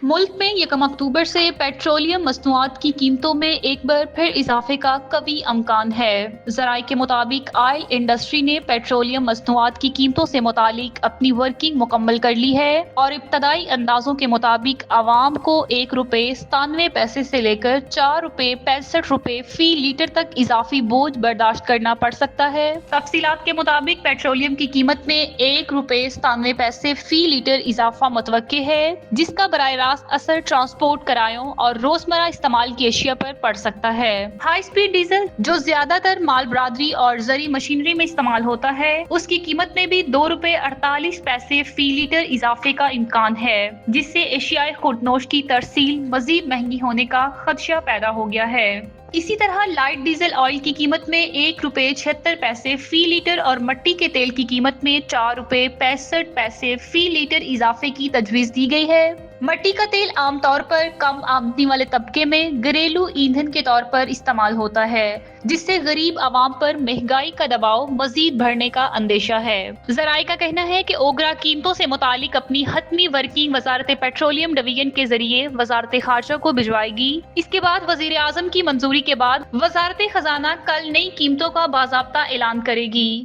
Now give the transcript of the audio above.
मुल्क में 1 अक्टूबर से पेट्रोलियम मसनूआत की कीमतों में एक बार फिर इजाफे का कवी अमकान है। ज़राए के मुताबिक ऑयल इंडस्ट्री ने पेट्रोलियम मसनूआत की कीमतों से मुतालिक अपनी वर्किंग मुकम्मल कर ली है और इब्तदाई अंदाजों के मुताबिक आवाम को ₹1.97 से लेकर ₹4.65 फी लीटर तक इजाफी बोझ बर्दाश्त करना पड़ सकता है। तफसीलात के मुताबिक पेट्रोलियम की कीमत में ₹1.97 फी लीटर इजाफा मुतवक्के है, जिसका बराह रास्त असर ट्रांसपोर्ट किरायों और रोजमर्रा इस्तेमाल की अशिया पर पड़ सकता है। हाई स्पीड डीजल, जो ज्यादातर माल बरादरी और जरी मशीनरी में इस्तेमाल होता है, उसकी कीमत में भी ₹2.48 फी लीटर इजाफे का इम्कान है, जिससे एशियाई खुर्दनोश की तरसील मजीद महंगी होने का खदशा पैदा हो गया है। इसी तरह लाइट डीजल ऑयल की कीमत में ₹1.76 फी लीटर और मट्टी के तेल की कीमत में ₹4.65 फी लीटर इजाफे की तजवीज़ दी गई है। मट्टी का तेल आमतौर पर कम आमदनी वाले तबके में घरेलू ईंधन के तौर पर इस्तेमाल होता है, जिससे गरीब आवाम पर महंगाई का दबाव मजीद बढ़ने का अंदेशा है। ज़राए का कहना है कि ओगरा कीमतों से मुतालिक अपनी हतमी वर्किंग वजारत पेट्रोलियम डिवीजन के जरिए वजारत खारजा को भिजवाएगी। इसके बाद वजीर आजम की मंजूरी के बाद वजारत खजाना कल नई कीमतों का बाज़ाब्ता ऐलान करेगी।